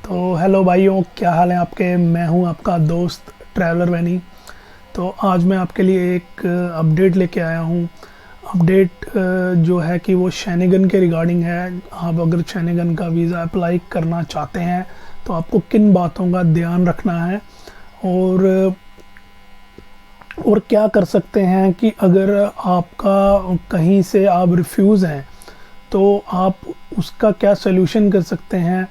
तो हेलो भाइयों, क्या हाल है आपके। मैं हूं आपका दोस्त ट्रैवलर वैनी। तो आज मैं आपके लिए एक अपडेट लेके आया हूं। अपडेट जो है कि वो शेनिगन के रिगार्डिंग है। आप अगर शेनिगन का वीज़ा अप्लाई करना चाहते हैं तो आपको किन बातों का ध्यान रखना है और क्या कर सकते हैं कि अगर आपका कहीं से आप रिफ्यूज़ हैं तो आप उसका क्या सलूशन कर सकते हैं,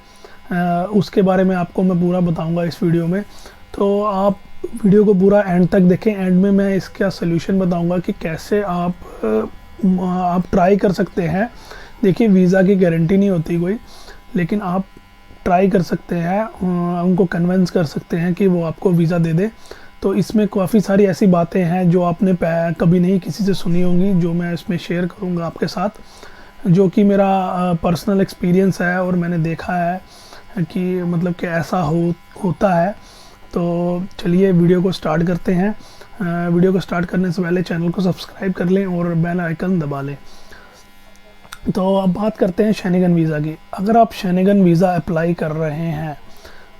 उसके बारे में आपको मैं पूरा बताऊंगा इस वीडियो में। तो आप वीडियो को पूरा एंड तक देखें। एंड में मैं इसका सलूशन बताऊंगा कि कैसे आप ट्राई कर सकते हैं। देखिए, वीज़ा की गारंटी नहीं होती कोई, लेकिन आप ट्राई कर सकते हैं, उनको कन्विंस कर सकते हैं कि वो आपको वीज़ा दे दे। तो इसमें काफ़ी सारी ऐसी बातें हैं जो आपने कभी नहीं किसी से सुनी होंगी, जो मैं इसमें शेयर करूँगा आपके साथ, जो कि मेरा पर्सनल एक्सपीरियंस है और मैंने देखा है कि मतलब कि ऐसा होता है। तो चलिए वीडियो को स्टार्ट करते हैं। वीडियो को स्टार्ट करने से पहले चैनल को सब्सक्राइब कर लें और बेल आइकन दबा लें। तो अब बात करते हैं शेनिगन वीज़ा की। अगर आप शेनिगन वीज़ा अप्लाई कर रहे हैं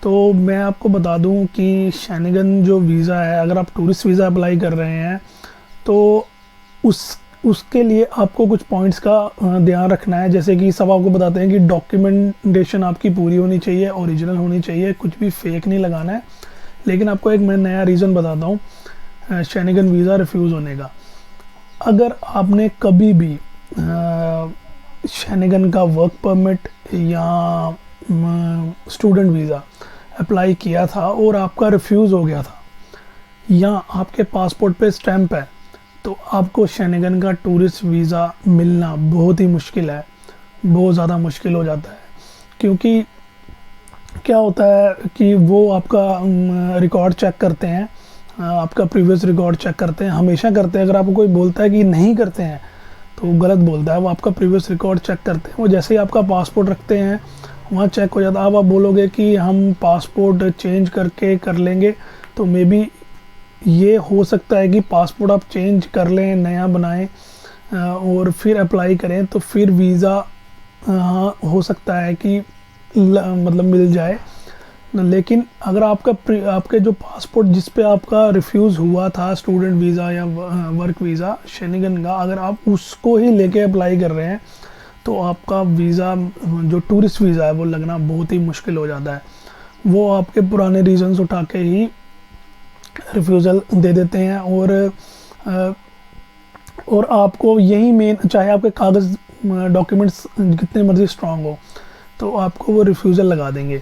तो मैं आपको बता दूं कि शेनिगन जो वीज़ा है, अगर आप टूरिस्ट वीज़ा अप्लाई कर रहे हैं तो उसके लिए आपको कुछ पॉइंट्स का ध्यान रखना है। जैसे कि सब आपको बताते हैं कि डॉक्यूमेंटेशन आपकी पूरी होनी चाहिए, ओरिजिनल होनी चाहिए, कुछ भी फेक नहीं लगाना है। लेकिन आपको एक मैं नया रीज़न बताता हूँ शेनिगन वीज़ा रिफ्यूज़ होने का। अगर आपने कभी भी शेनिगन का वर्क परमिट या स्टूडेंट वीज़ा अप्लाई किया था और आपका रिफ्यूज़ हो गया था, या आपके पासपोर्ट पे स्टैंप है, तो आपको शेनिगन का टूरिस्ट वीज़ा मिलना बहुत ही मुश्किल है, बहुत ज़्यादा मुश्किल हो जाता है। क्योंकि क्या होता है कि वो आपका रिकॉर्ड चेक करते हैं, आपका प्रीवियस रिकॉर्ड चेक करते हैं, हमेशा करते हैं। अगर आपको कोई बोलता है कि नहीं करते हैं तो वो गलत बोलता है। वो आपका प्रीवियस रिकॉर्ड चेक करते हैं। वो जैसे ही आपका पासपोर्ट रखते हैं वहाँ चेक हो जाता है। अब आप बोलोगे कि हम पासपोर्ट चेंज करके कर लेंगे, तो मे बी ये हो सकता है कि पासपोर्ट आप चेंज कर लें, नया बनाएं और फिर अप्लाई करें, तो फिर वीज़ा हाँ हो सकता है कि मतलब मिल जाए। लेकिन अगर आपके जो पासपोर्ट जिस पे आपका रिफ्यूज़ हुआ था, स्टूडेंट वीज़ा या वर्क वीज़ा शेनिगन का, अगर आप उसको ही लेके अप्लाई कर रहे हैं तो आपका वीज़ा जो टूरिस्ट वीज़ा है वो लगना बहुत ही मुश्किल हो जाता है। वो आपके पुराने रीजंस उठा के ही रिफ्यूज़ल दे देते हैं और आपको यही मेन, चाहे आपके कागज़ डॉक्यूमेंट्स कितने मर्ज़ी स्ट्रांग हो, तो आपको वो रिफ्यूज़ल लगा देंगे।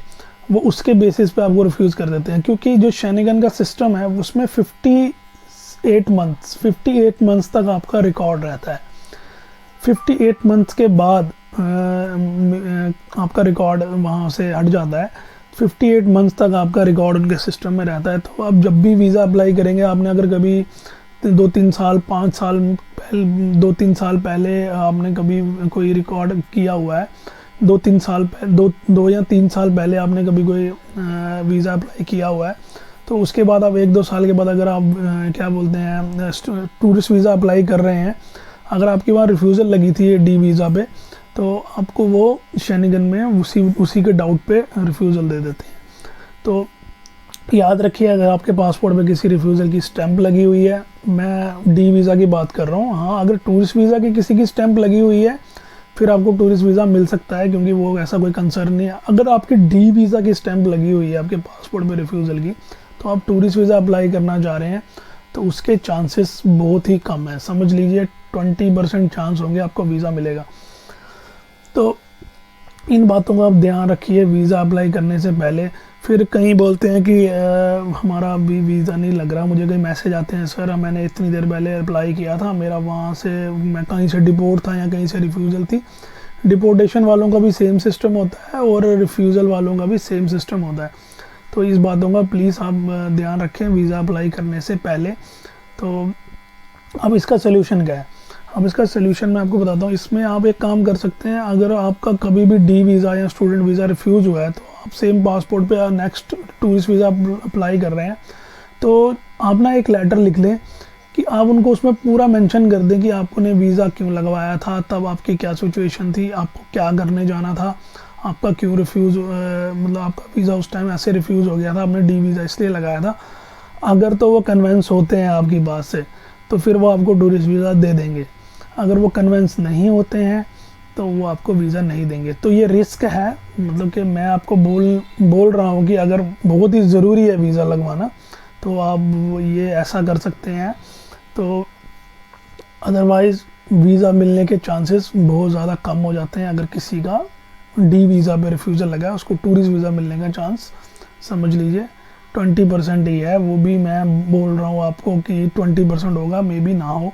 वो उसके बेसिस पे आपको रिफ्यूज़ कर देते हैं। क्योंकि जो शेनिगन का सिस्टम है उसमें 58 मंथ्स तक आपका रिकॉर्ड रहता है। 58 मंथ्स के बाद आपका रिकॉर्ड वहाँ से हट जाता है। 58 मंथ्स तक आपका रिकॉर्ड उनके सिस्टम में रहता है। तो आप जब भी वीज़ा अप्लाई करेंगे, आपने अगर कभी 2-3 साल 5 साल पहले 2-3 साल पहले आपने कभी कोई रिकॉर्ड किया हुआ है, 2-3 साल दो या 3 साल पहले आपने कभी कोई वीज़ा अप्लाई किया हुआ है, तो उसके बाद आप 1-2 साल के बाद अगर आप क्या बोलते हैं टूरिस्ट वीज़ा अप्लाई कर रहे हैं, अगर आपकी वहाँ रिफ्यूज़ल लगी थी डी वीज़ा पे, तो आपको वो शेनिगन में उसी के डाउट पे रिफ्यूज़ल दे देते हैं। तो याद रखिए, अगर आपके पासपोर्ट पे किसी रिफ्यूज़ल की स्टैंप लगी हुई है, मैं डी वीज़ा की बात कर रहा हूँ। हाँ, अगर टूरिस्ट वीज़ा की किसी की स्टैंप लगी हुई है फिर आपको टूरिस्ट वीज़ा मिल सकता है, क्योंकि वो ऐसा कोई कंसर्न नहीं है। अगर आपकी डी वीज़ा की स्टैंप लगी हुई है आपके पासपोर्ट पे रिफ्यूज़ल की, तो आप टूरिस्ट वीज़ा अप्लाई करना चाह रहे हैं, तो उसके चांसेस बहुत ही कम है। समझ लीजिए 20% चांस होंगे आपको वीज़ा मिलेगा। तो इन बातों का आप ध्यान रखिए वीज़ा अप्लाई करने से पहले। फिर कहीं बोलते हैं कि हमारा अभी वीज़ा नहीं लग रहा। मुझे कई मैसेज आते हैं, सर मैंने इतनी देर पहले अप्लाई किया था, मेरा वहाँ से मैं कहीं से डिपोर्ट था या कहीं से रिफ्यूज़ल थी। डिपोर्टेशन वालों का भी सेम सिस्टम होता है और रिफ्यूज़ल वालों का भी सेम सिस्टम होता है। तो इस बातों का प्लीज़ आप ध्यान रखें वीज़ा अप्लाई करने से पहले। तो अब इसका सलूशन क्या है? अब इसका सलूशन मैं आपको बताता हूँ। इसमें आप एक काम कर सकते हैं, अगर आपका कभी भी डी वीज़ा या स्टूडेंट वीज़ा रिफ्यूज़ हुआ है, तो आप सेम पासपोर्ट पे नेक्स्ट टूरिस्ट वीज़ा अप्लाई कर रहे हैं, तो आप ना एक लेटर लिख लें कि आप उनको उसमें पूरा मेंशन कर दें कि आपने वीज़ा क्यों लगवाया था, तब आपकी क्या सिचुएशन थी, आपको क्या करने जाना था, आपका क्यों रिफ्यूज़, मतलब आपका वीज़ा उस टाइम ऐसे रिफ्यूज़ हो गया था, आपने डी वीज़ा इसलिए लगाया था। अगर तो वो कन्वेंस होते हैं आपकी बात से तो फिर वो आपको टूरिस्ट वीज़ा दे देंगे, अगर वो कन्वेंस नहीं होते हैं तो वो आपको वीज़ा नहीं देंगे। तो ये रिस्क है, मतलब कि मैं आपको बोल रहा हूँ कि अगर बहुत ही ज़रूरी है वीज़ा लगवाना तो आप ये ऐसा कर सकते हैं। तो अदरवाइज़ वीज़ा मिलने के चांसेस बहुत ज़्यादा कम हो जाते हैं। अगर किसी का डी वीज़ा पे रिफ्यूज़ल लगा है, उसको टूरिस्ट वीज़ा मिलने का चांस समझ लीजिए 20% ही है। वो भी मैं बोल रहा हूँ आपको कि 20% होगा, मे बी ना हो।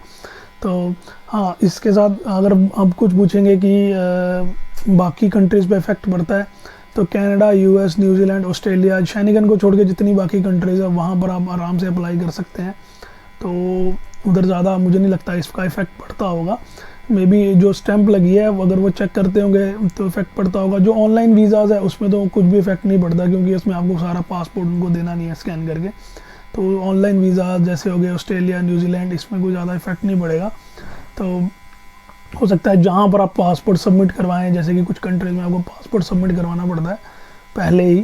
तो हाँ, इसके साथ अगर आप कुछ पूछेंगे कि बाकी कंट्रीज़ पे इफ़ेक्ट पड़ता है, तो Canada, US, New Zealand, Australia, Schengen को छोड़ के जितनी बाकी कंट्रीज़ है वहाँ पर आप आराम से अप्लाई कर सकते हैं। तो उधर ज़्यादा मुझे नहीं लगता इसका इफ़ेक्ट पड़ता होगा। मे बी जो स्टैंप लगी है अगर वो चेक करते होंगे तो इफ़ेक्ट पड़ता होगा। जो ऑनलाइन वीज़ाज़ है उसमें तो कुछ भी इफ़ेक्ट नहीं पड़ता, क्योंकि उसमें आपको सारा पासपोर्ट उनको देना नहीं है स्कैन करके। तो ऑनलाइन वीज़ा जैसे हो गए ऑस्ट्रेलिया, न्यूजीलैंड, इसमें कोई ज़्यादा इफ़ेक्ट नहीं पड़ेगा। तो हो सकता है जहाँ पर आप पासपोर्ट सबमिट करवाएं, जैसे कि कुछ कंट्रीज़ में आपको पासपोर्ट सबमिट करवाना पड़ता है पहले ही,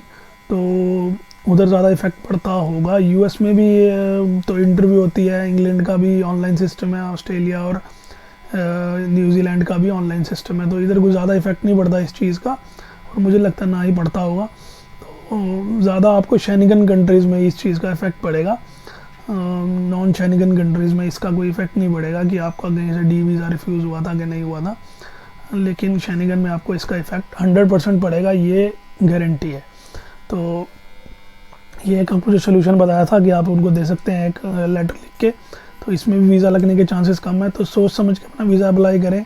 तो उधर ज़्यादा इफ़ेक्ट पड़ता होगा। यूएस में भी तो इंटरव्यू होती है, इंग्लैंड का भी ऑनलाइन सिस्टम है, ऑस्ट्रेलिया और न्यूजीलैंड का भी ऑनलाइन सिस्टम है, तो इधर कोई ज़्यादा इफ़ेक्ट नहीं पड़ता इस चीज़ का, और मुझे लगता है ना ही पड़ता होगा। तो ज़्यादा आपको शेनिगन कंट्रीज़ में इस चीज़ का इफ़ेक्ट पड़ेगा, नॉन शेनिगन कंट्रीज़ में इसका कोई इफ़ेक्ट नहीं पड़ेगा कि आपका कहीं से डी वीज़ा रिफ्यूज़ हुआ था कि नहीं हुआ था। लेकिन शेनिगन में आपको इसका इफ़ेक्ट 100% पड़ेगा, ये गारंटी है। तो ये एक आपको जो सोल्यूशन बताया था कि आप उनको दे सकते हैं एक लेटर लिख के, तो इसमें भी वीज़ा लगने के चांसेस कम है। तो सोच समझ के अपना वीज़ा अप्लाई करें,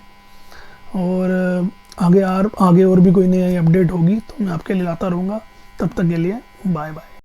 और आगे और भी कोई नई अपडेट होगी तो मैं आपके लिए लाता रहूँगा। तब तक के लिए बाय बाय।